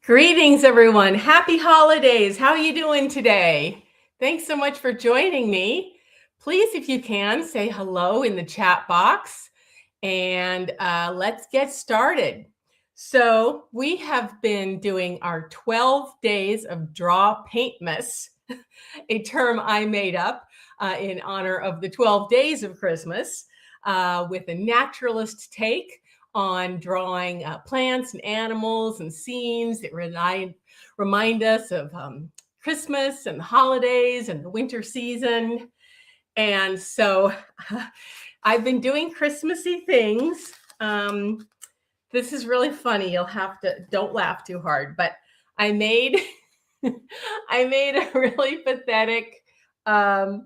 Greetings, everyone. Happy holidays. How are you doing today? Thanks so much for joining me. Please, if you can, say hello in the chat box and let's get started. So we have been doing our 12 days of DrawPaintMas, a term I made up in honor of the 12 days of Christmas with a naturalist take on drawing plants and animals and scenes that remind us of Christmas and the holidays and the winter season. And so I've been doing Christmassy things. This is really funny. Don't laugh too hard, but I made a really pathetic, what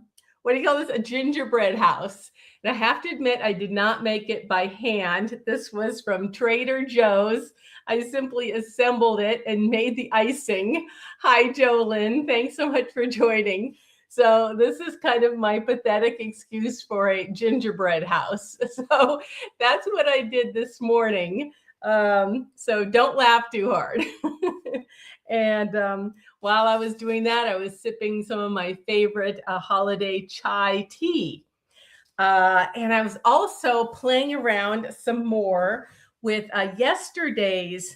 do you call this? A gingerbread house. And I have to admit, I did not make it by hand. This was from Trader Joe's. I simply assembled it and made the icing. Hi, Jolyn. Thanks so much for joining. So this is kind of my pathetic excuse for a gingerbread house. So that's what I did this morning. So don't laugh too hard. And while I was doing that, I was sipping some of my favorite holiday chai tea. And I was also playing around some more with yesterday's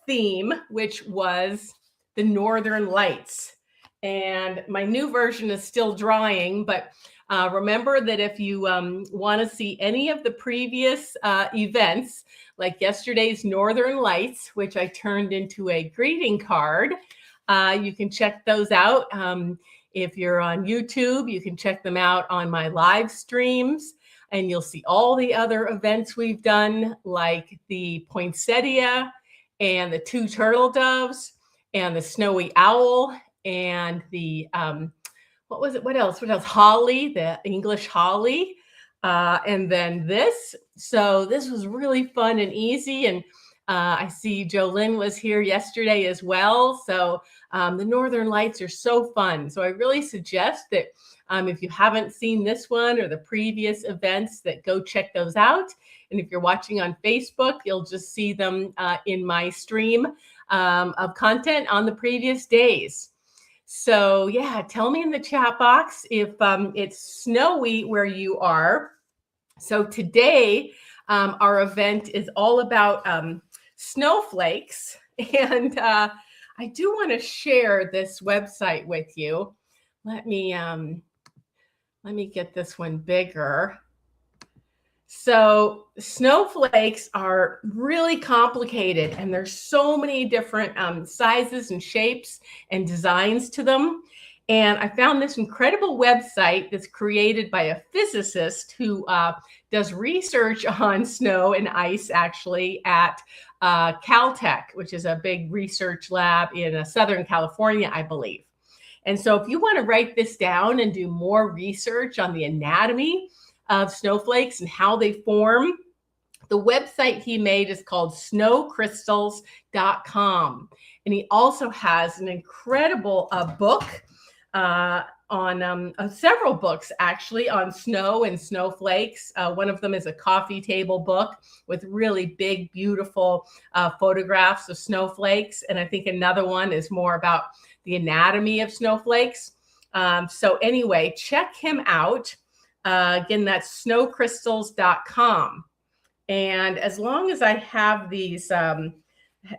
theme, which was the Northern Lights. And my new version is still drying, but remember that if you want to see any of the previous events, like yesterday's Northern Lights, which I turned into a greeting card, you can check those out. If you're on YouTube, you can check them out on my live streams, and you'll see all the other events we've done, like the poinsettia and the two turtle doves and the snowy owl and the what was it? What else? Holly, the English holly, and then this. So this was really fun and easy. And I see Jolyn was here yesterday as well. So the Northern Lights are so fun. So I really suggest that if you haven't seen this one or the previous events, that go check those out. And if you're watching on Facebook, you'll just see them in my stream of content on the previous days. So yeah, tell me in the chat box if it's snowy where you are. So today, our event is all about snowflakes. And I do want to share this website with you. Let me get this one bigger. So snowflakes are really complicated, and there's so many different sizes and shapes and designs to them. And I found this incredible website that's created by a physicist who does research on snow and ice, actually, at Caltech, which is a big research lab in Southern California, I believe. And so if you want to write this down and do more research on the anatomy of snowflakes and how they form, the website he made is called snowcrystals.com. And he also has an incredible book on several books, actually, on snow and snowflakes. One of them is a coffee table book with really big, beautiful photographs of snowflakes. And I think another one is more about the anatomy of snowflakes. So anyway, check him out. Again, that's snowcrystals.com. And as long as I have these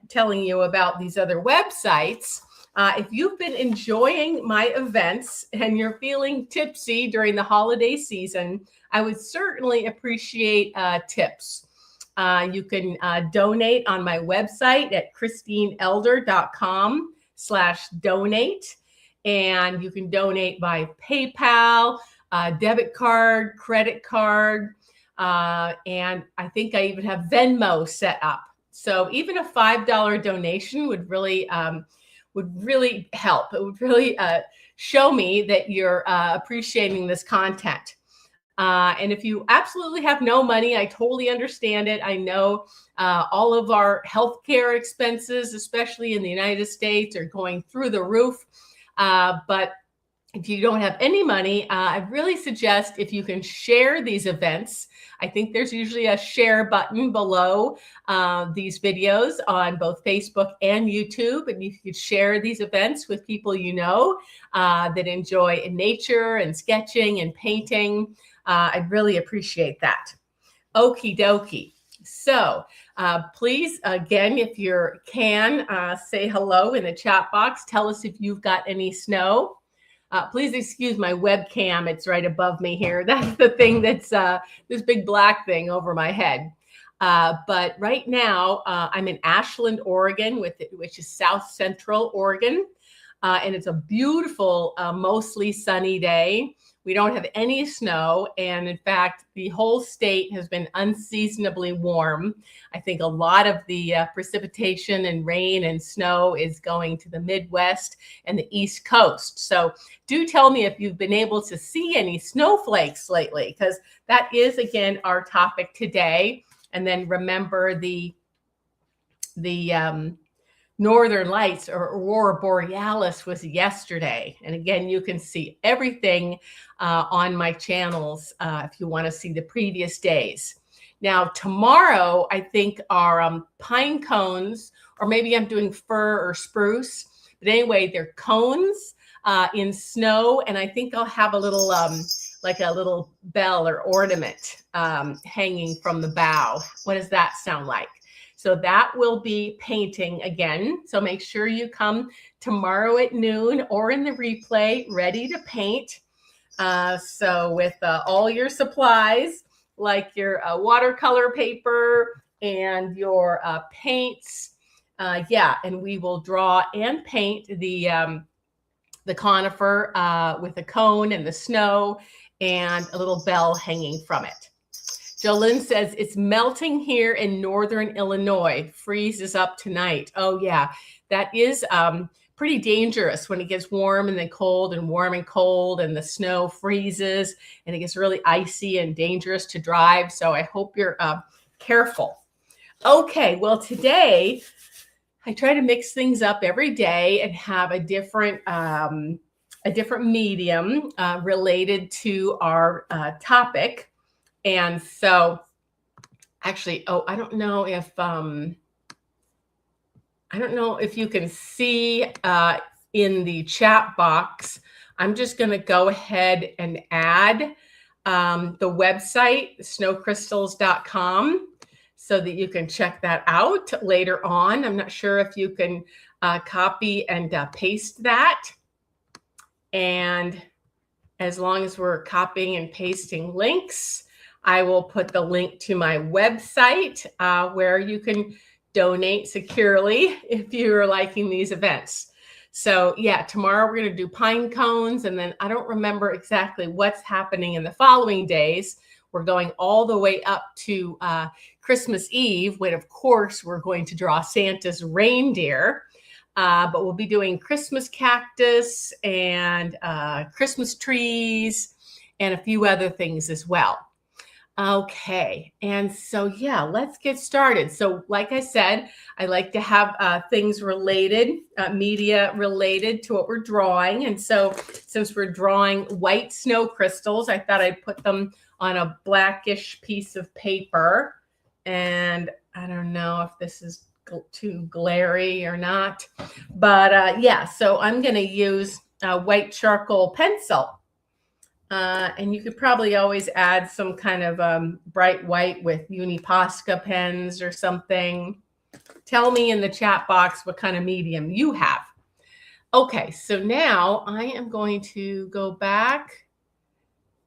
telling you about these other websites, if you've been enjoying my events and you're feeling tipsy during the holiday season, I would certainly appreciate tips. You can donate on my website at christineelder.com/donate. And you can donate by PayPal, debit card, credit card, and I think I even have Venmo set up. So even a $5 donation would really help. It would really show me that you're appreciating this content. And if you absolutely have no money, I totally understand it. I know all of our healthcare expenses, especially in the United States, are going through the roof. But if you don't have any money, I really suggest if you can share these events. I think there's usually a share button below these videos on both Facebook and YouTube. And you could share these events with people you know that enjoy nature and sketching and painting. I'd really appreciate that. Okie dokie. So please, again, if you can, say hello in the chat box. Tell us if you've got any snow. Please excuse my webcam. It's right above me here. That's the thing that's this big black thing over my head. But right now, I'm in Ashland, Oregon, which is South Central Oregon. And it's a beautiful, mostly sunny day. We don't have any snow. And in fact, the whole state has been unseasonably warm. I think a lot of the precipitation and rain and snow is going to the Midwest and the East Coast. So do tell me if you've been able to see any snowflakes lately, because that is, again, our topic today. And then remember the Northern Lights or Aurora Borealis was yesterday. And again, you can see everything on my channels if you want to see the previous days. Now, tomorrow, I think are pine cones, or maybe I'm doing fir or spruce. But anyway, they're cones in snow. And I think I'll have a little, like a little bell or ornament hanging from the bough. What does that sound like? So that will be painting again. So make sure you come tomorrow at noon or in the replay ready to paint. So with all your supplies, like your watercolor paper and your paints. Yeah, and we will draw and paint the conifer with a cone and the snow and a little bell hanging from it. Jolynn says, it's melting here in northern Illinois. Freezes up tonight. Oh, yeah. That is pretty dangerous when it gets warm and then cold and warm and cold and the snow freezes and it gets really icy and dangerous to drive. So I hope you're careful. Okay, well, today I try to mix things up every day and have a different medium related to our topic. And so actually, I don't know if you can see in the chat box. I'm just going to go ahead and add the website, snowcrystals.com, so that you can check that out later on. I'm not sure if you can copy and paste that. And as long as we're copying and pasting links, I will put the link to my website where you can donate securely if you're liking these events. So yeah, tomorrow we're going to do pine cones, and then I don't remember exactly what's happening in the following days. We're going all the way up to Christmas Eve, when of course we're going to draw Santa's reindeer. But we'll be doing Christmas cactus and Christmas trees and a few other things as well. Okay, and so yeah, let's get started. So like I said, I like to have things related, media related to what we're drawing. And so since we're drawing white snow crystals, I thought I'd put them on a blackish piece of paper. And I don't know if this is too glary or not, but yeah, so I'm going to use a white charcoal pencil. And you could probably always add some kind of bright white with Uniposca pens or something. Tell me in the chat box what kind of medium you have. Okay, so now I am going to go back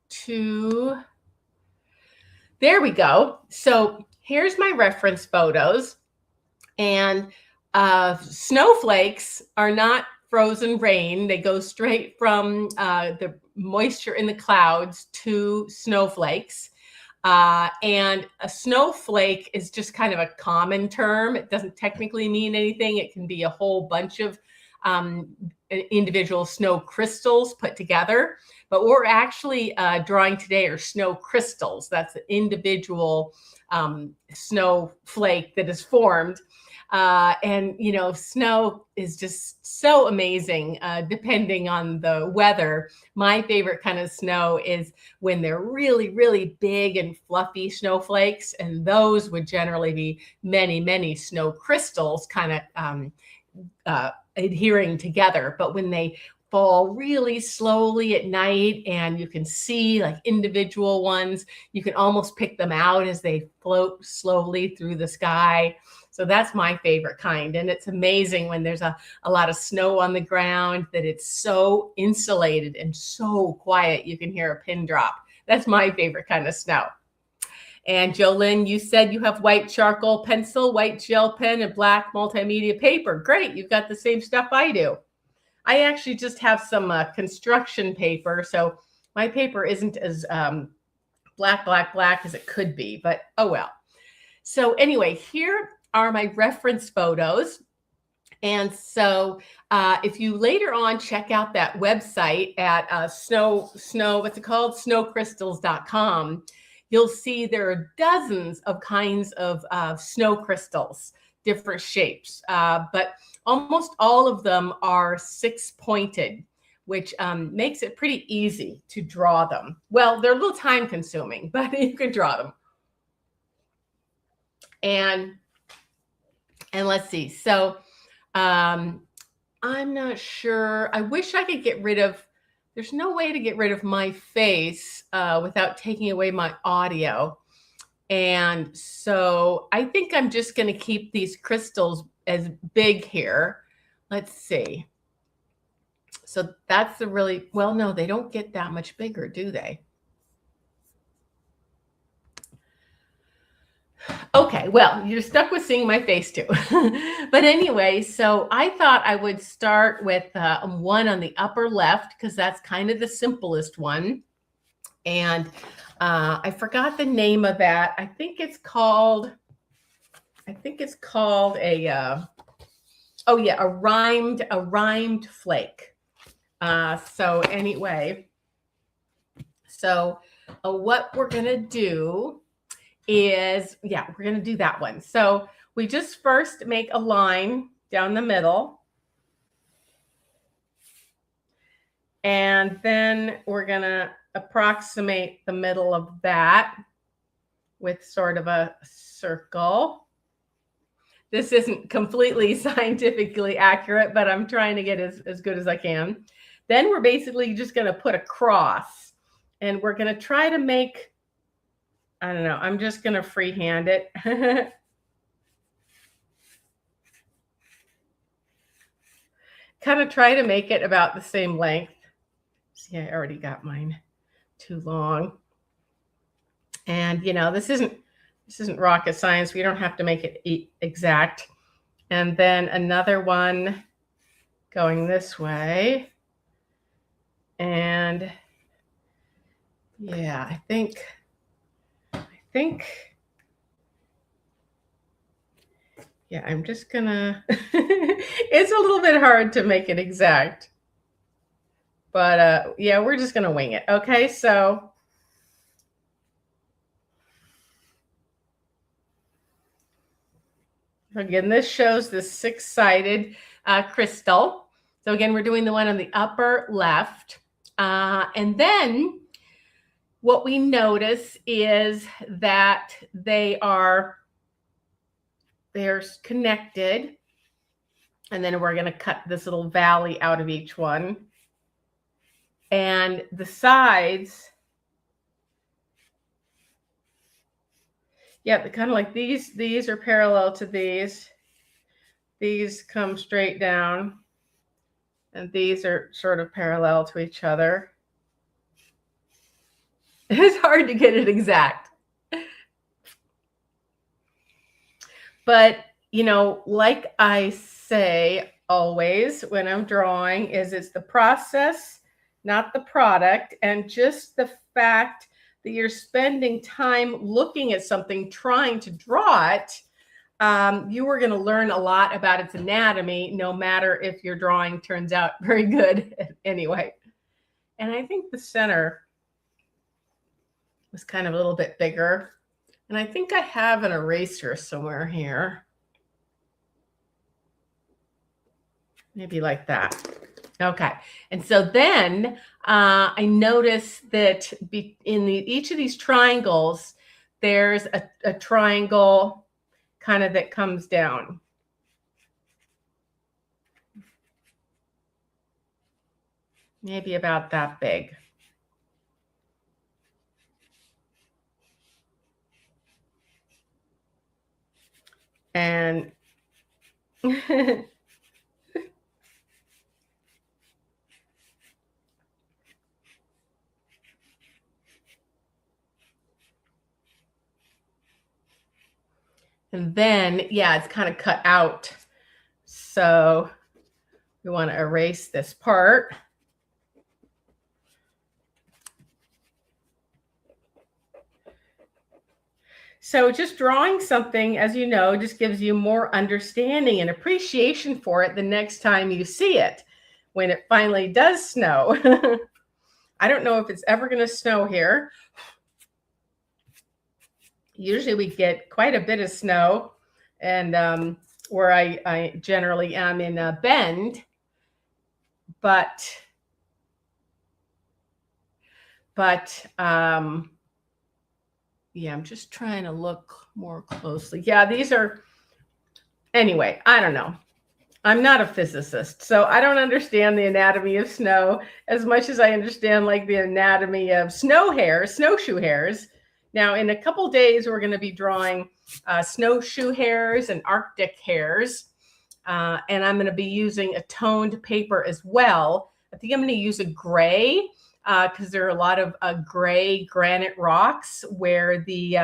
to, there we go. So here's my reference photos. And snowflakes are not frozen rain. They go straight from the moisture in the clouds to snowflakes. And a snowflake is just kind of a common term. It doesn't technically mean anything. It can be a whole bunch of individual snow crystals put together. But what we're actually drawing today are snow crystals. That's the individual snowflake that is formed. And, you know, snow is just so amazing depending on the weather. My favorite kind of snow is when they're really, really big and fluffy snowflakes. And those would generally be many, many snow crystals kind of adhering together. But when they fall really slowly at night and you can see like individual ones, you can almost pick them out as they float slowly through the sky. So that's my favorite kind. And it's amazing when there's a lot of snow on the ground that it's so insulated and so quiet you can hear a pin drop. That's my favorite kind of snow. And Jolynn, you said you have white charcoal pencil, white gel pen, and black multimedia paper. Great, you've got the same stuff I do. I actually just have some construction paper, so my paper isn't as black as it could be, but oh well. So anyway, here are my reference photos. And so if you later on check out that website at what's it called? snowcrystals.com, you'll see there are dozens of kinds of snow crystals, different shapes, but almost all of them are 6-pointed, which makes it pretty easy to draw them. Well, they're a little time consuming, but you can draw them. And let's see. So I'm not sure. I wish I could get rid of, there's no way to get rid of my face without taking away my audio. And so I think I'm just going to keep these crystals as big here. Let's see. So that's the really, well, no, they don't get that much bigger, do they? Okay, well, you're stuck with seeing my face too. But anyway, so I thought I would start with one on the upper left because that's kind of the simplest one. And I forgot the name of that. I think it's called a rhymed flake. So anyway, so what we're gonna do is, we're going to do that one. So we just first make a line down the middle. And then we're going to approximate the middle of that with sort of a circle. This isn't completely scientifically accurate, but I'm trying to get as good as I can. Then we're basically just going to put a cross, and we're going to try to make, I don't know, I'm just going to freehand it. Kind of try to make it about the same length. See, I already got mine too long. And, you know, this isn't rocket science. We don't have to make it exact. And then another one going this way. And yeah, I think, yeah, I'm just gonna, it's a little bit hard to make it exact, but yeah, we're just gonna wing it. Okay, so again, this shows the 6-sided crystal. So again, we're doing the one on the upper left. And then what we notice is that they're connected. And then we're going to cut this little valley out of each one. And the sides, yeah, kind of like these are parallel to these. These come straight down. And these are sort of parallel to each other. It's hard to get it exact. But, you know, like I say always when I'm drawing, it's the process, not the product. And just the fact that you're spending time looking at something, trying to draw it, you are going to learn a lot about its anatomy, no matter if your drawing turns out very good anyway. And I think the center was kind of a little bit bigger. And I think I have an eraser somewhere here. Maybe like that. Okay. And so then I noticed that in each of these triangles, there's a triangle kind of that comes down. Maybe about that big. And and then, yeah, it's kind of cut out. So we want to erase this part. So just drawing something, as you know, just gives you more understanding and appreciation for it the next time you see it, when it finally does snow. I don't know if it's ever going to snow here. Usually we get quite a bit of snow, and where I generally am in Bend, but yeah, I'm just trying to look more closely. Yeah, these are, anyway, I don't know. I'm not a physicist, so I don't understand the anatomy of snow as much as I understand like the anatomy of snowshoe hares. Now, in a couple days, we're going to be drawing snowshoe hares and Arctic hares, and I'm going to be using a toned paper as well. I think I'm going to use a gray because there are a lot of gray granite rocks where the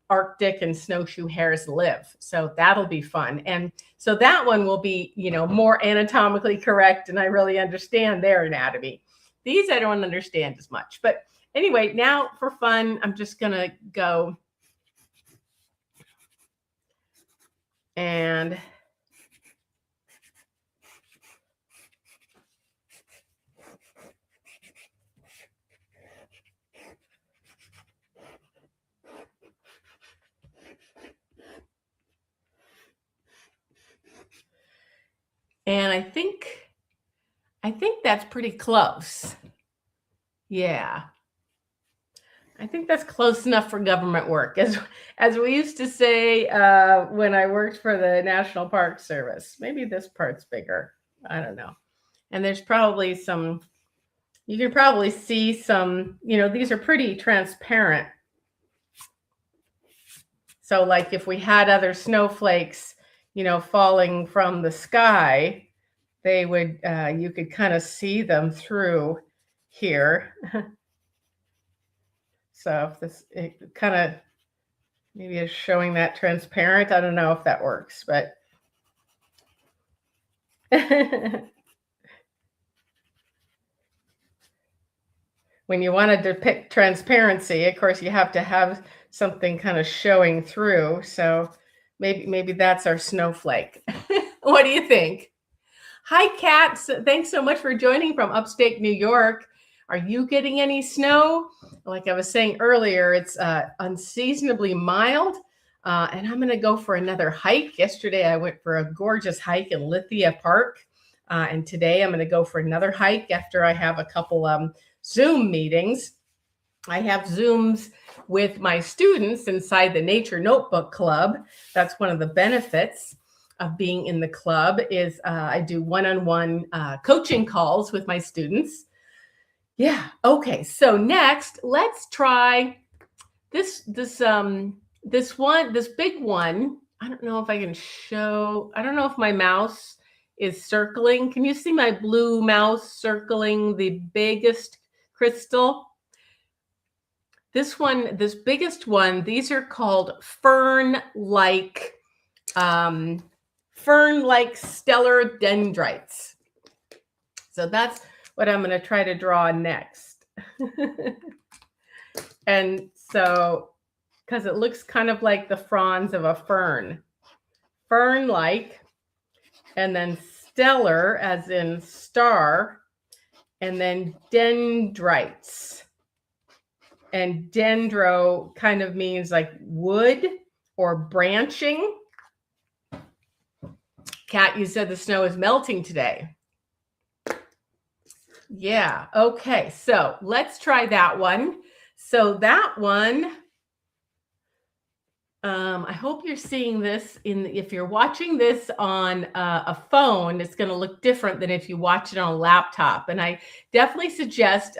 Arctic and snowshoe hares live. So that'll be fun. And so that one will be, more anatomically correct, and I really understand their anatomy. These I don't understand as much. But anyway, now for fun, I'm just going to go and I think that's pretty close. Yeah. I think that's close enough for government work, as we used to say when I worked for the National Park Service. Maybe this part's bigger. I don't know. And there's probably some, you can probably see some, these are pretty transparent. So like if we had other snowflakes, falling from the sky, they would, you could kind of see them through here. So if this, it kind of maybe is showing that transparent. I don't know if that works, but when you want to depict transparency, of course, you have to have something kind of showing through. So maybe that's our snowflake. What do you think? Hi, Kat. Thanks so much for joining from upstate New York. Are you getting any snow? Like I was saying earlier, it's unseasonably mild, and I'm going to go for another hike. Yesterday, I went for a gorgeous hike in Lithia Park, and today I'm going to go for another hike after I have a couple Zoom meetings. I have Zooms with my students inside the Nature Notebook Club. That's one of the benefits of being in the club is I do one-on-one coaching calls with my students. Yeah. Okay. So next, let's try this big one. I don't know if I can show. I don't know if my mouse is circling. Can you see my blue mouse circling the biggest crystal? This biggest one. These are called fern-like stellar dendrites. So that's what I'm going to try to draw next. And so, because it looks kind of like the fronds of a fern-like, and then stellar as in star, and then dendrites. And dendro kind of means like wood or branching. Kat, you said the snow is melting today. Yeah. Okay. So let's try that one. So that one, I hope you're seeing this if you're watching this on a phone, it's going to look different than if you watch it on a laptop. And I definitely suggest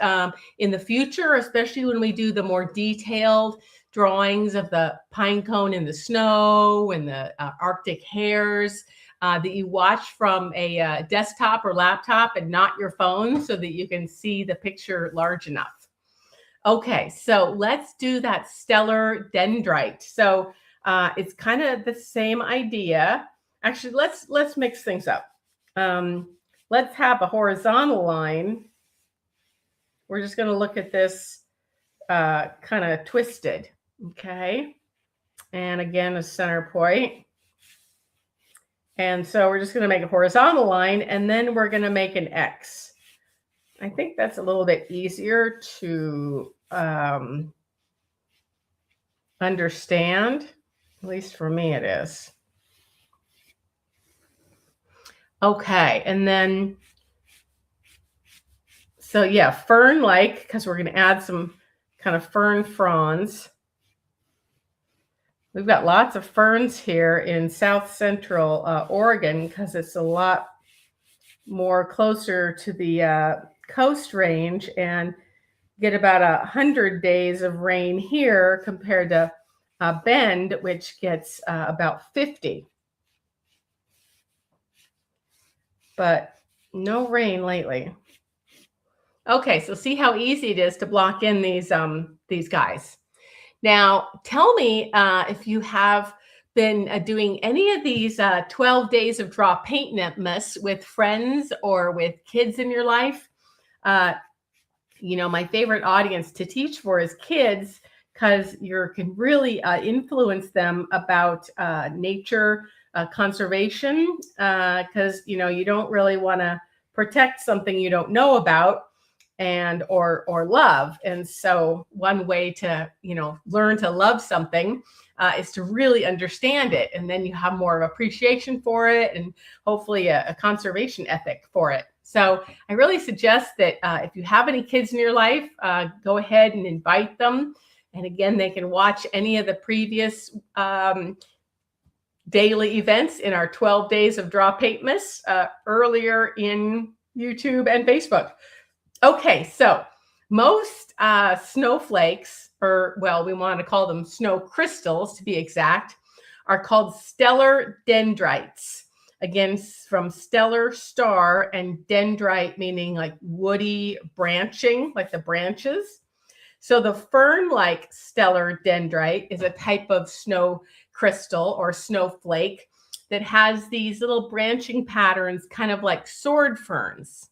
in the future, especially when we do the more detailed drawings of the pine cone in the snow and the Arctic hares, that you watch from a desktop or laptop and not your phone so that you can see the picture large enough. Okay, so let's do that stellar dendrite. So it's kind of the same idea. Actually, let's mix things up. Let's have a horizontal line. We're just going to look at this kind of twisted. Okay, and again a center point. And so we're just going to make a horizontal line, and then we're going to make an X. I think that's a little bit easier to understand. At least for me it is. Okay, and then, so yeah, fern-like, because we're going to add some kind of fern fronds. We've got lots of ferns here in South Central Oregon because it's a lot more closer to the coast range, and get about 100 days of rain here compared to Bend, which gets about 50. But no rain lately. Okay, so see how easy it is to block in these guys. Now, tell me if you have been doing any of these 12 days of DrawPaintMas with friends or with kids in your life. You know, my favorite audience to teach for is kids, because you can really influence them about nature conservation, because, you know, you don't really want to protect something you don't know about and or love. And so one way to, you know, learn to love something is to really understand it. And then you have more of appreciation for it and hopefully a conservation ethic for it. So I really suggest that if you have any kids in your life, go ahead and invite them. And again, they can watch any of the previous daily events in our 12 days of DrawPaintMas earlier in YouTube and Facebook. Okay, so most snowflakes, or well, we want to call them snow crystals to be exact, are called stellar dendrites. Again, from stellar, star, and dendrite meaning like woody branching, like the branches. So the fern-like stellar dendrite is a type of snow crystal or snowflake that has these little branching patterns, kind of like sword ferns.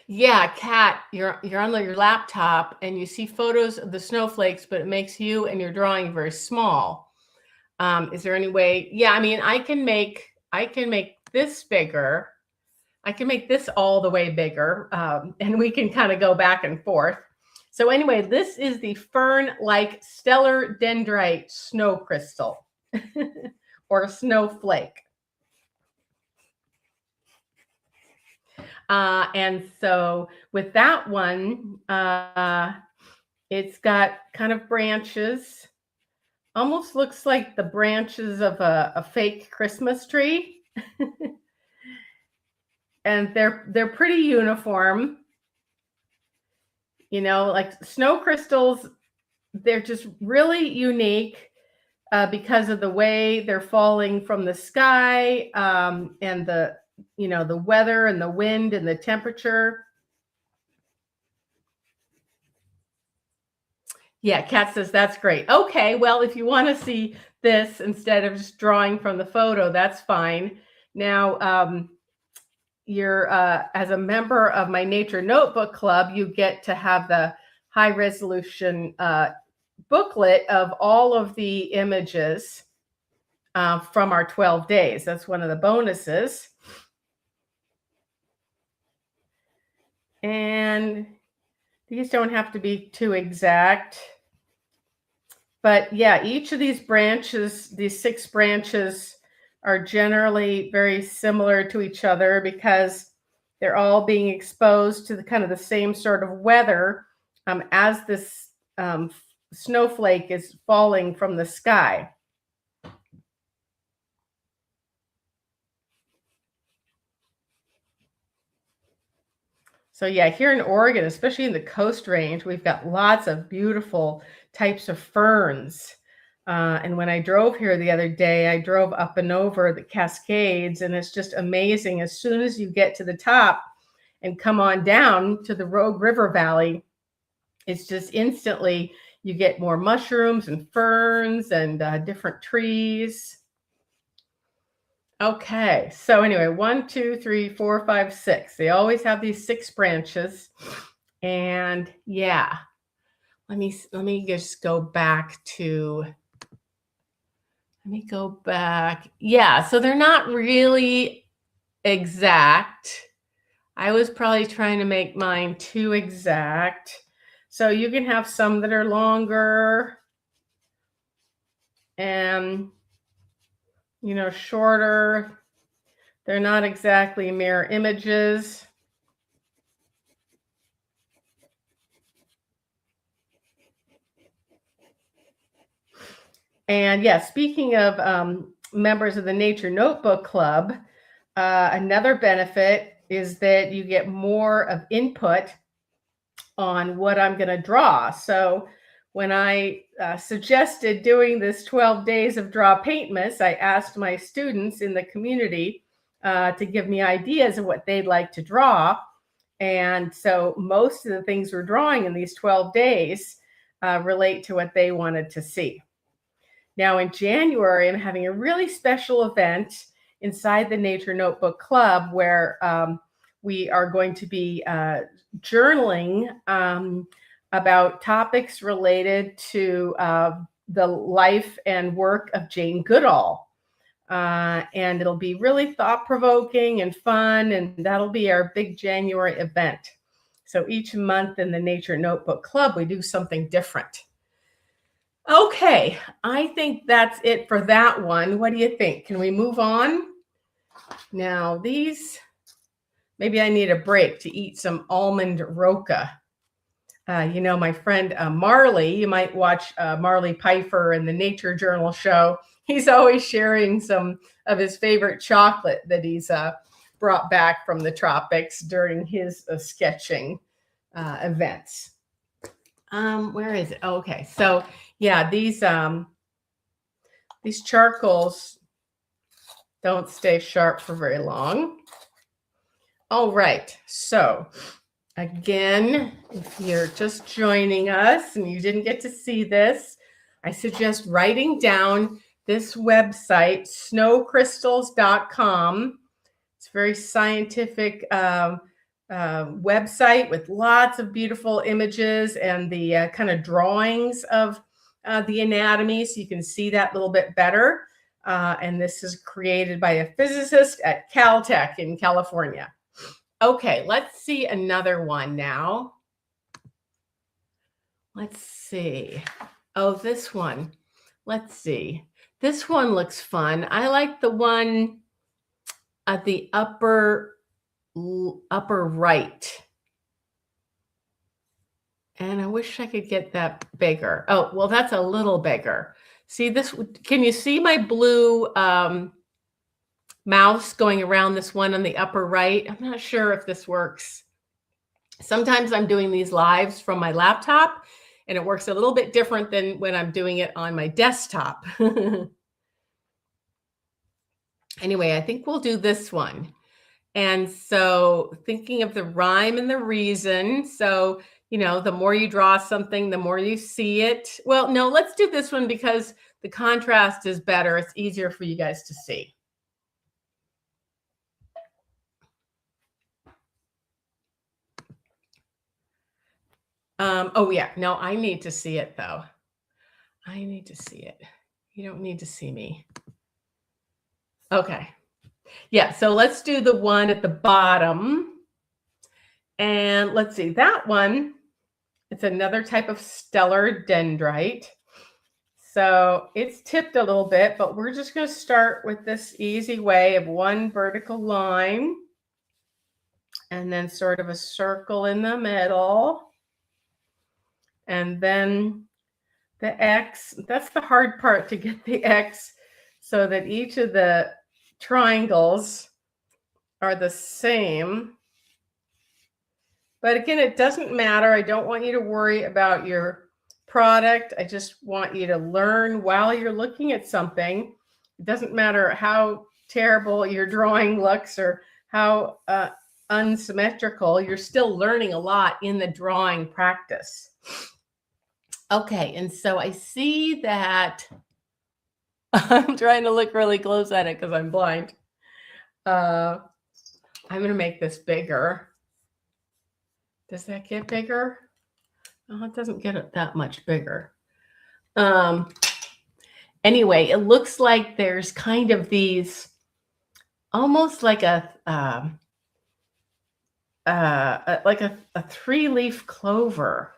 Yeah, Kat, you're on your laptop and you see photos of the snowflakes, but it makes you and your drawing very small. Is there any way? Yeah, I mean, I can make this bigger. I can make this all the way bigger, and we can kind of go back and forth. So anyway, this is the fern-like stellar dendrite snow crystal or snowflake. And so with that one, it's got kind of branches, almost looks like the branches of a fake Christmas tree. And they're pretty uniform. You know, like snow crystals, they're just really unique because of the way they're falling from the sky, and the, you know, the weather and the wind and the temperature. Yeah, Kat says that's great. Okay, well, if you want to see this instead of just drawing from the photo, that's fine. Now, you're as a member of my Nature Notebook Club, you get to have the high resolution booklet of all of the images from our 12 days. That's one of the bonuses. And these don't have to be too exact. But yeah, each of these branches, these 6 branches, are generally very similar to each other because they're all being exposed to the kind of the same sort of weather as this snowflake is falling from the sky. So yeah, here in Oregon, especially in the Coast Range, we've got lots of beautiful types of ferns. And when I drove here the other day, I drove up and over the Cascades, and it's just amazing. As soon as you get to the top and come on down to the Rogue River Valley, it's just instantly you get more mushrooms and ferns and different trees. Okay, so anyway, 1, 2, 3, 4, 5, 6. They always have these 6 branches. And yeah, let me just go back to, let me go back. Yeah, so they're not really exact. I was probably trying to make mine too exact. So you can have some that are longer and, you know, shorter. They're not exactly mirror images. And yeah, speaking of members of the Nature Notebook Club, another benefit is that you get more of input on what I'm going to draw. So when I suggested doing this 12 days of DrawPaintMas, I asked my students in the community to give me ideas of what they'd like to draw. And so most of the things we're drawing in these 12 days relate to what they wanted to see. Now in January, I'm having a really special event inside the Nature Notebook Club where we are going to be journaling about topics related to the life and work of Jane Goodall. And it'll be really thought-provoking and fun, and that'll be our big January event. So each month in the Nature Notebook Club, we do something different. Okay, I think that's it for that one. What do you think? Can we move on? Now these, maybe I need a break to eat some almond roca. You know, my friend Marley, you might watch Marley Pfeiffer in the Nature Journal show. He's always sharing some of his favorite chocolate that he's brought back from the tropics during his sketching events. Where is it? Oh, okay, so yeah, these charcoals don't stay sharp for very long. All right, so again, if you're just joining us and you didn't get to see this, I suggest writing down this website, snowcrystals.com. It's a very scientific website with lots of beautiful images and the kind of drawings of the anatomy, so you can see that a little bit better. And this is created by a physicist at Caltech in California. Okay, let's see another one now. Let's see. Oh, this one. Let's see. This one looks fun. I like the one at the upper right. And I wish I could get that bigger. Oh, well, that's a little bigger. See this? Can you see my blue mouse going around this one on the upper right? I'm not sure if this works. Sometimes I'm doing these lives from my laptop, and it works a little bit different than when I'm doing it on my desktop. Anyway, I think we'll do this one. And so thinking of the rhyme and the reason. So, you know, the more you draw something, the more you see it. Well, no, let's do this one because the contrast is better. It's easier for you guys to see. Oh yeah, no, I need to see it though. I need to see it. You don't need to see me. Okay. Yeah, so let's do the one at the bottom. And let's see, that one, it's another type of stellar dendrite. So it's tipped a little bit, but we're just going to start with this easy way of one vertical line and then sort of a circle in the middle. And then the X, that's the hard part, to get the X so that each of the triangles are the same. But again, it doesn't matter. I don't want you to worry about your product. I just want you to learn while you're looking at something. It doesn't matter how terrible your drawing looks or how unsymmetrical. You're still learning a lot in the drawing practice. Okay, and so I see that I'm trying to look really close at it because I'm blind. I'm going to make this bigger. Does that get bigger? Oh, it doesn't get it that much bigger. Anyway, it looks like there's kind of these, almost like a three-leaf clover,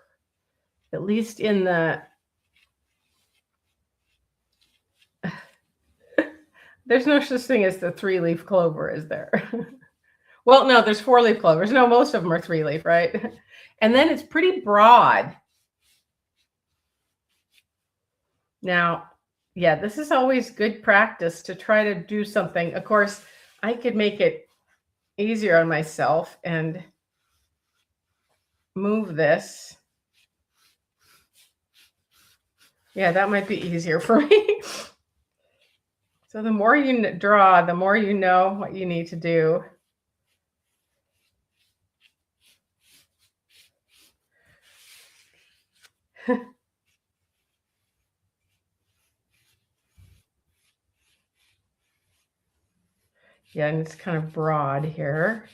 at least in the. There's no such thing as the three-leaf clover, is there? Well, no, there's four-leaf clovers. No, most of them are three-leaf, right? And then it's pretty broad. Now, yeah, this is always good practice to try to do something. Of course, I could make it easier on myself and move this. Yeah, that might be easier for me. So the more you draw, the more you know what you need to do. Yeah, and it's kind of broad here.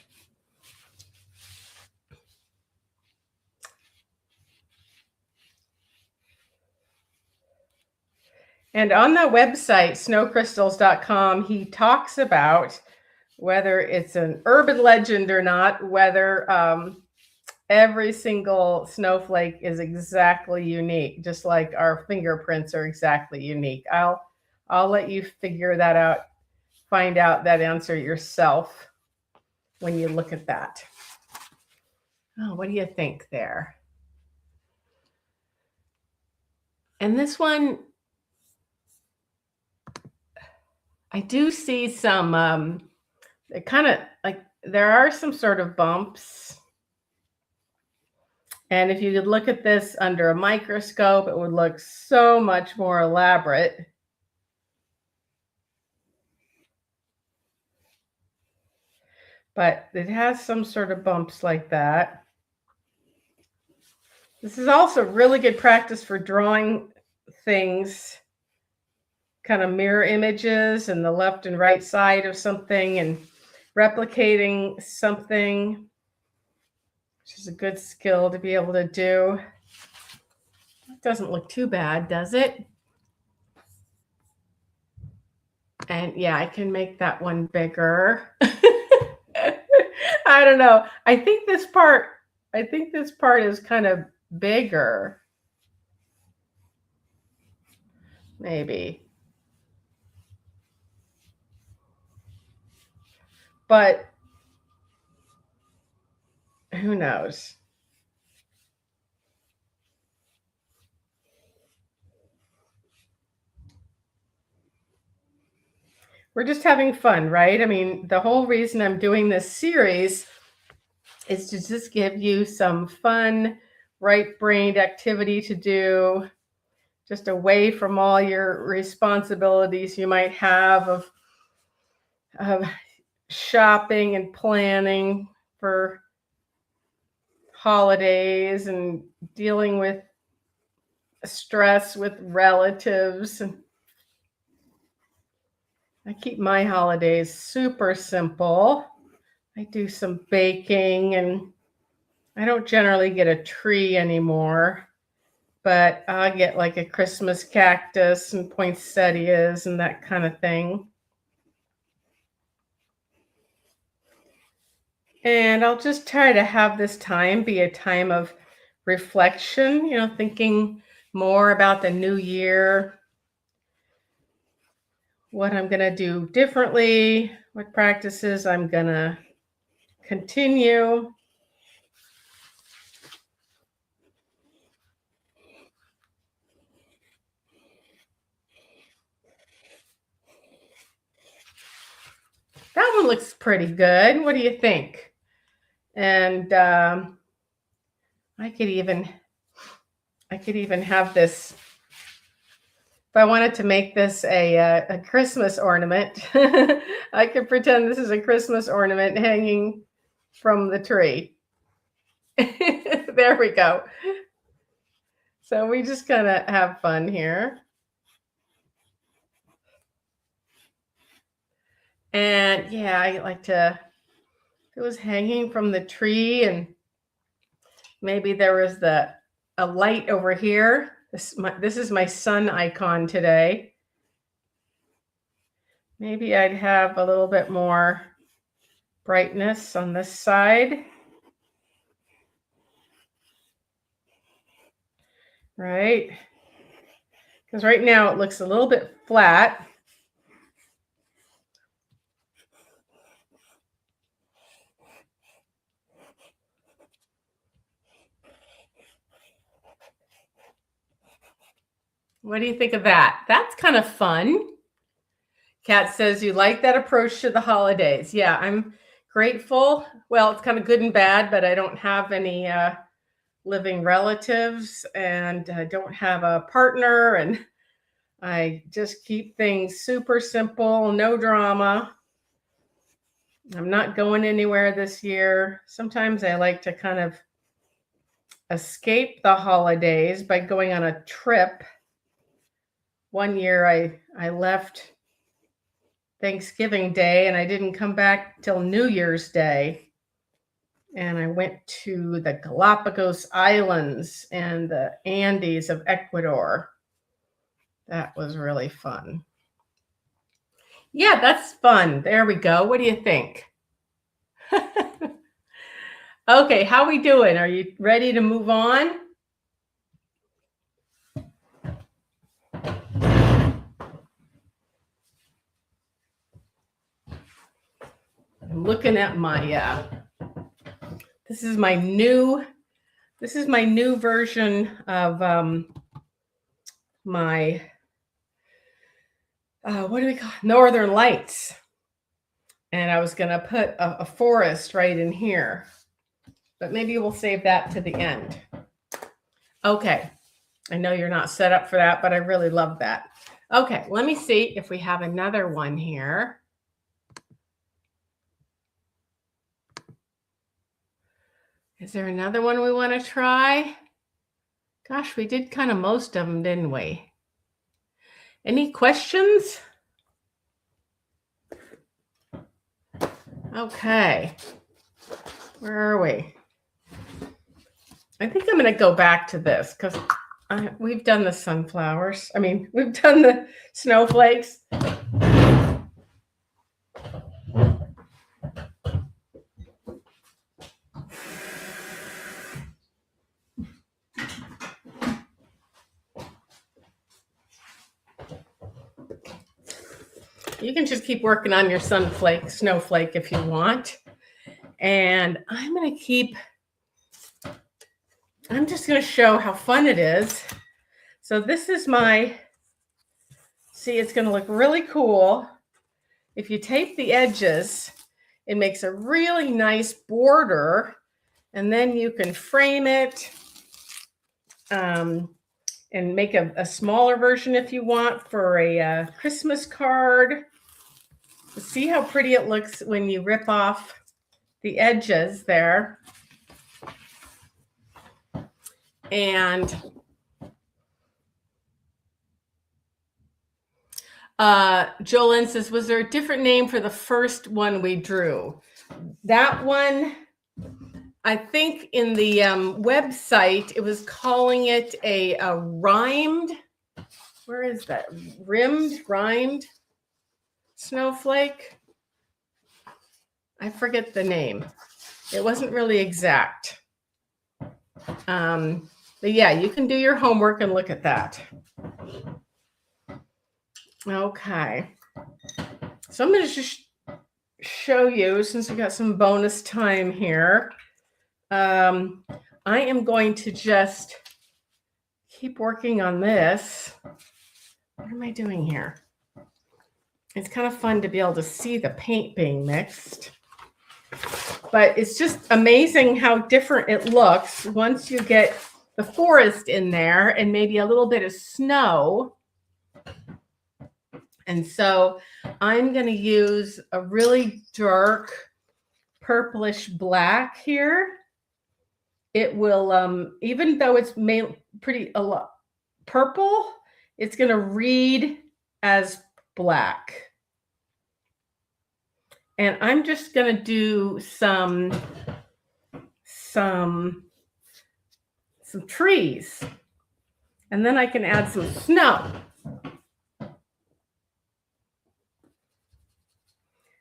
And on the website, snowcrystals.com, he talks about whether it's an urban legend or not, whether every single snowflake is exactly unique, just like our fingerprints are exactly unique. I'll let you figure that out, find out that answer yourself when you look at that. Oh, what do you think there? And this one, I do see some, it kind of like, there are some sort of bumps. And if you could look at this under a microscope, it would look so much more elaborate. But it has some sort of bumps like that. This is also really good practice for drawing things, kind of mirror images and the left and right side of something and replicating something, which is a good skill to be able to do. It doesn't look too bad, does it? And yeah, I can make that one bigger. I don't know. I think this part is kind of bigger. Maybe. But who knows? We're just having fun, right? I mean, the whole reason I'm doing this series is to just give you some fun, right-brained activity to do, just away from all your responsibilities you might have of shopping and planning for holidays and dealing with stress with relatives. And I keep my holidays super simple. I do some baking, and I don't generally get a tree anymore, but I'll get like a Christmas cactus and poinsettias and that kind of thing. And I'll just try to have this time be a time of reflection, thinking more about the new year, what I'm going to do differently, what practices I'm going to continue. That one looks pretty good. What do you think? And I could even have this. If I wanted to make this a Christmas ornament, I could pretend this is a Christmas ornament hanging from the tree. There we go. So we just kind of have fun here. And yeah, I like to, it was hanging from the tree, and maybe there was a light over here. This is my sun icon today. Maybe I'd have a little bit more brightness on this side. Right? Because right now it looks a little bit flat. What do you think of that? That's kind of fun. Kat says, you like that approach to the holidays. Yeah, I'm grateful. Well, it's kind of good and bad, but I don't have any living relatives, and I don't have a partner, and I just keep things super simple, no drama. I'm not going anywhere this year. Sometimes I like to kind of escape the holidays by going on a trip. One year I left Thanksgiving Day and I didn't come back till New Year's Day. And I went to the Galapagos Islands and the Andes of Ecuador. That was really fun. Yeah, that's fun. There we go. What do you think? Okay, how we doing? Are you ready to move on? I'm looking at my this is my new version of my what do we call it? Northern Lights. And I was going to put a forest right in here, but maybe we'll save that to the end. Okay. I know you're not set up for that, but I really love that. Okay, let me see if we have another one here. Is there another one we want to try? Gosh, we did kind of most of them, didn't we? Any questions? Okay. Where are we? I think I'm going to go back to this because we've done the sunflowers. I mean, we've done the snowflakes. You can just keep working on your snowflake if you want. And I'm just going to show how fun it is. So this is see, it's going to look really cool. If you tape the edges, it makes a really nice border, and then you can frame it and make a smaller version if you want for a Christmas card. See how pretty it looks when you rip off the edges there. And Jolene says, was there a different name for the first one we drew? That one, I think in the website, it was calling it a rhymed, where is that? Rhymed snowflake. I forget the name. It wasn't really exact. But yeah, you can do your homework and look at that. Okay. So I'm going to just show you, since we got some bonus time here. I am going to just keep working on this. What am I doing here? It's kind of fun to be able to see the paint being mixed. But it's just amazing how different it looks once you get the forest in there and maybe a little bit of snow. And so I'm going to use a really dark purplish black here. It will, even though it's pretty a lot purple, it's going to read as black. And I'm just going to do some trees. And then I can add some snow.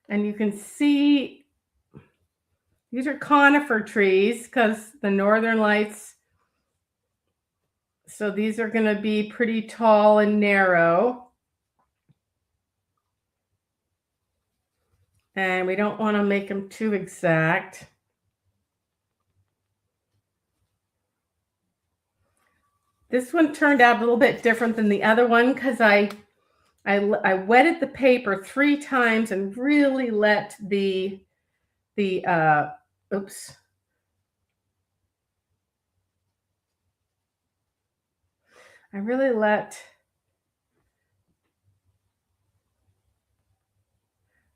And you can see these are conifer trees because the northern lights. So these are going to be pretty tall and narrow. And we don't want to make them too exact. This one turned out a little bit different than the other one because I wetted the paper 3 times and really let the oops. I really let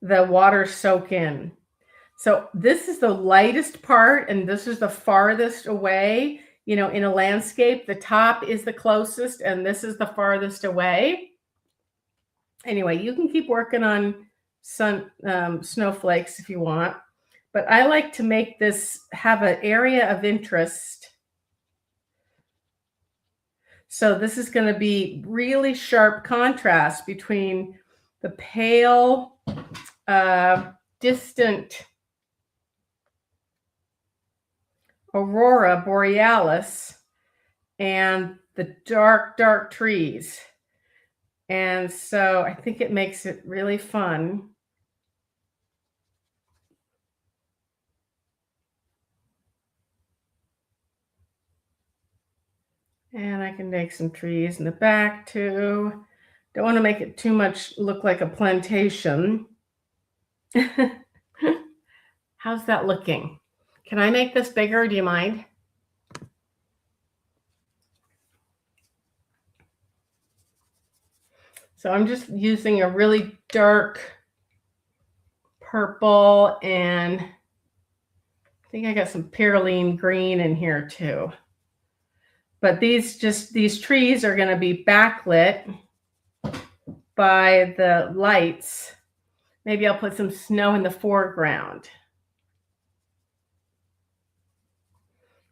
the water soak in. So this is the lightest part and this is the farthest away. You know, in a landscape, the top is the closest and this is the farthest away. Anyway, you can keep working on snowflakes if you want, but I like to make this have an area of interest. So this is going to be really sharp contrast between the pale, distant aurora borealis and the dark, dark trees. And so I think it makes it really fun. And I can make some trees in the back too. Don't want to make it too much look like a plantation. How's that looking? Can I make this bigger? Do you mind? So I'm just using a really dark purple and I think I got some perylene green in here too. But these trees are going to be backlit by the lights. Maybe I'll put some snow in the foreground.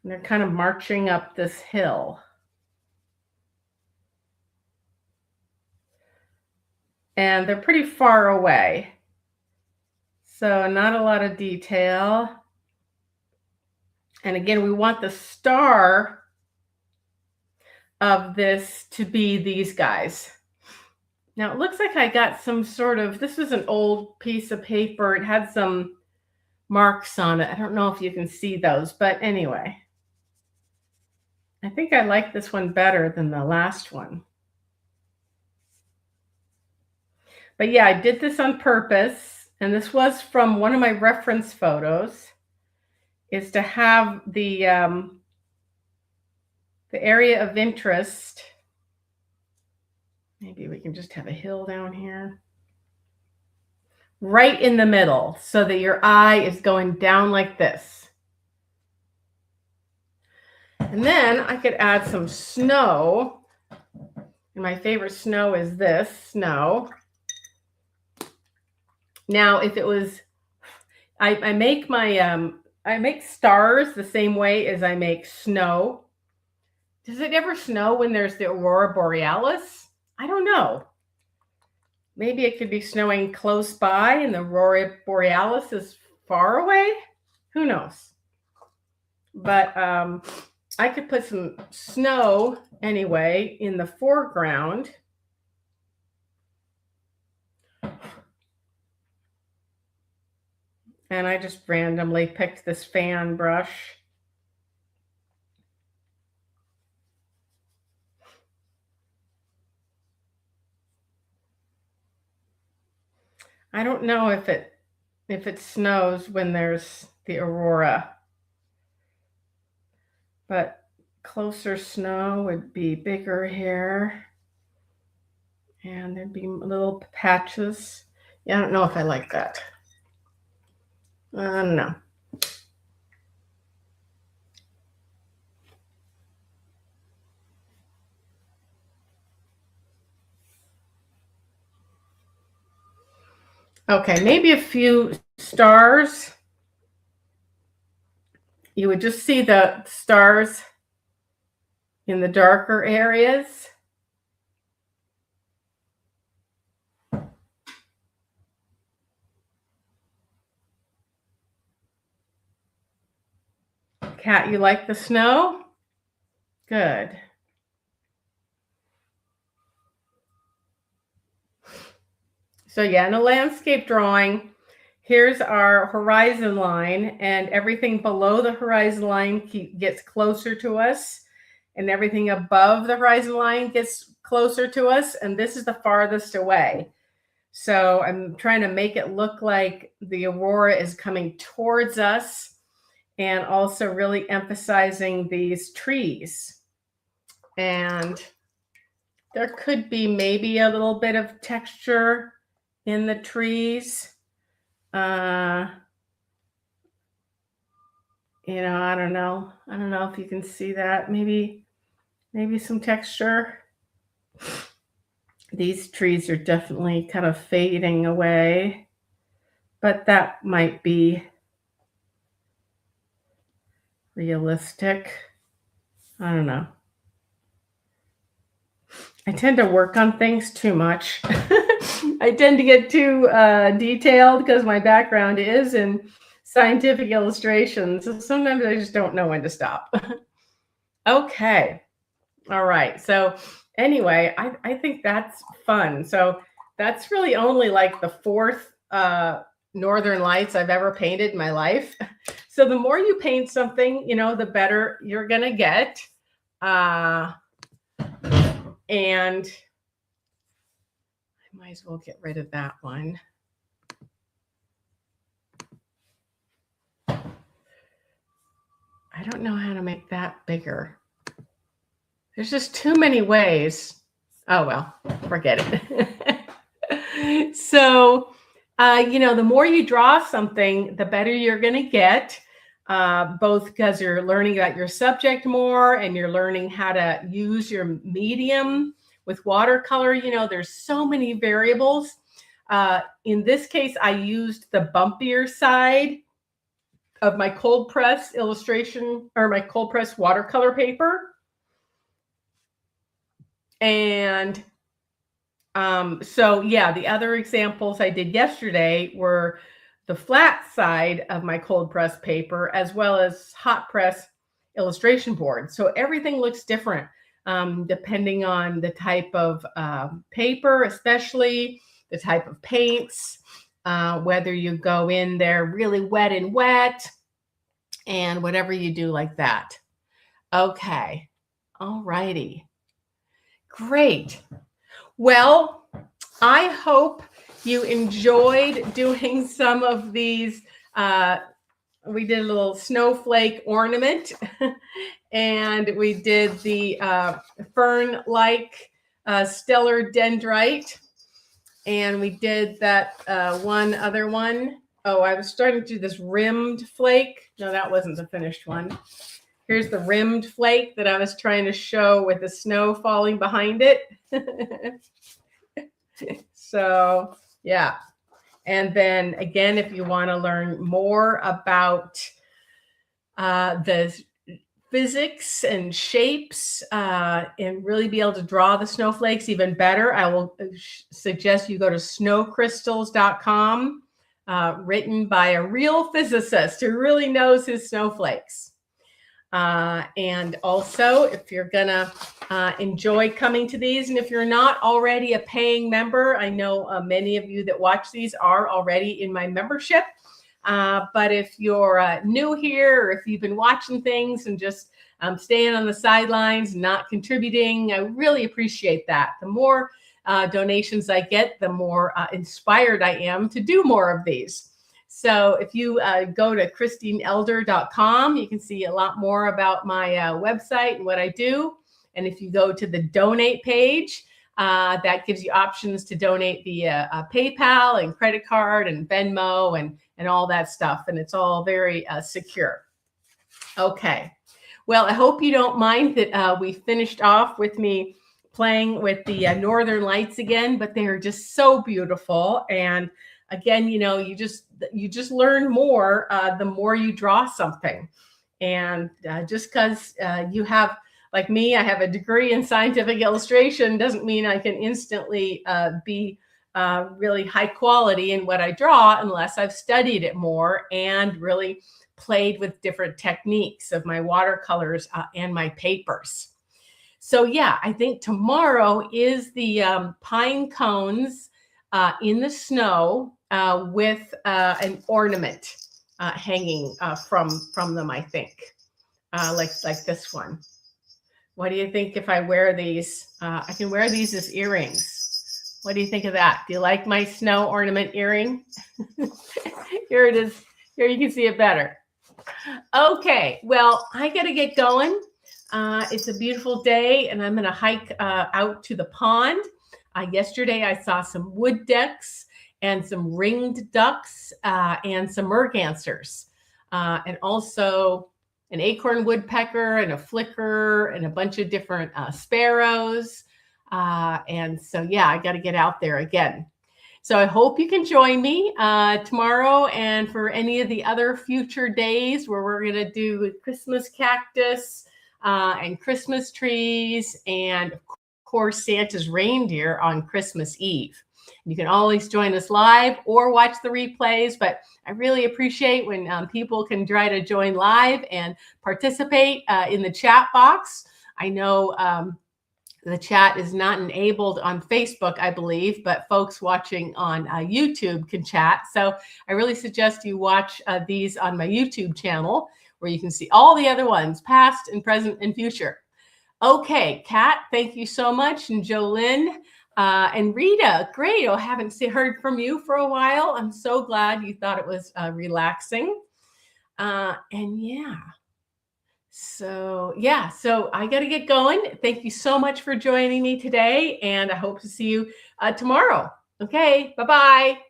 And they're kind of marching up this hill. And they're pretty far away. So not a lot of detail. And again, we want the star of this to be these guys. Now it looks like I got some sort of, this was an old piece of paper. It had some marks on it. I don't know if you can see those, but anyway. I think I like this one better than the last one. But yeah, I did this on purpose. And this was from one of my reference photos, is to have the area of interest. Maybe we can just have a hill down here. Right in the middle so that your eye is going down like this. And then I could add some snow. And my favorite snow is this snow. Now, if it was, I make my, I make stars the same way as I make snow. Does it ever snow when there's the aurora borealis? I don't know. Maybe it could be snowing close by and the aurora borealis is far away. Who knows? But I could put some snow anyway in the foreground. And I just randomly picked this fan brush. I don't know if it snows when there's the aurora, but closer snow would be bigger here. And there'd be little patches. Yeah, I don't know if I like that. I don't know. Okay, maybe a few stars. You would just see the stars in the darker areas. Kat, you like the snow? Good. So yeah, in a landscape drawing, here's our horizon line, and everything below the horizon line gets closer to us, and everything above the horizon line gets closer to us, and this is the farthest away. So I'm trying to make it look like the aurora is coming towards us, and also really emphasizing these trees. And there could be maybe a little bit of texture in the trees. I don't know. I don't know if you can see that. Maybe some texture. These trees are definitely kind of fading away, but that might be realistic. I don't know. I tend to work on things too much. I tend to get too detailed because my background is in scientific illustrations. So sometimes I just don't know when to stop. Okay. All right. So anyway, I think that's fun. So that's really only like the fourth Northern Lights I've ever painted in my life. So the more you paint something, the better you're going to get. And I might as well get rid of that one. I don't know how to make that bigger. There's just too many ways. Oh, well, forget it. So, the more you draw something, the better you're going to get, both because you're learning about your subject more and you're learning how to use your medium. With watercolor, there's so many variables. In this case, I used the bumpier side of my cold press illustration, or my cold press watercolor paper. And so yeah, the other examples I did yesterday were the flat side of my cold press paper, as well as hot press illustration board. So everything looks different depending on the type of paper, especially the type of paints, whether you go in there really wet, and whatever you do like that. Okay. All righty. Great. Well, I hope you enjoyed doing some of these. We did a little snowflake ornament, and we did the fern-like stellar dendrite, and we did that one other one. Oh, I was starting to do this rimmed flake. No, that wasn't the finished one. Here's the rimmed flake that I was trying to show with the snow falling behind it. So, yeah. And then again, if you want to learn more about the physics and shapes and really be able to draw the snowflakes even better, I will suggest you go to snowcrystals.com. written by a real physicist who really knows his snowflakes. And also, if you're going to enjoy coming to these, and if you're not already a paying member, I know many of you that watch these are already in my membership. But if you're new here, or if you've been watching things and just staying on the sidelines, not contributing, I really appreciate that. The more donations I get, the more inspired I am to do more of these. So if you go to christineelder.com, you can see a lot more about my website and what I do. And if you go to the donate page, that gives you options to donate via PayPal and credit card and Venmo and all that stuff. And it's all very secure. Okay. Well, I hope you don't mind that we finished off with me playing with the Northern Lights again, but they are just so beautiful. And again, you know, you just learn more the more you draw something. And just because you have, like me, I have a degree in scientific illustration, doesn't mean I can instantly be really high quality in what I draw unless I've studied it more and really played with different techniques of my watercolors and my papers. So yeah, I think tomorrow is the pine cones in the snow with an ornament hanging from them, I think, like this one. What do you think if I wear these? I can wear these as earrings. What do you think of that? Do you like my snow ornament earring? Here it is. Here you can see it better. Okay, well, I got to get going. It's a beautiful day, and I'm going to hike out to the pond. Yesterday, I saw some wood ducks and some ringed ducks and some mergansers, and also an acorn woodpecker and a flicker and a bunch of different sparrows. And so, yeah, I got to get out there again. So I hope you can join me tomorrow and for any of the other future days where we're going to do Christmas cactus and Christmas trees and, of course, Santa's reindeer on Christmas Eve. You can always join us live or watch the replays, but I really appreciate when people can try to join live and participate in the chat box. I know the chat is not enabled on Facebook, I believe, but folks watching on YouTube can chat. So I really suggest you watch these on my YouTube channel where you can see all the other ones, past and present and future. Okay, Kat, thank you so much. And Jolynn and Rita, great. I haven't heard from you for a while. I'm so glad you thought it was relaxing. And yeah. So yeah, so I got to get going. Thank you so much for joining me today, and I hope to see you tomorrow. Okay, bye-bye.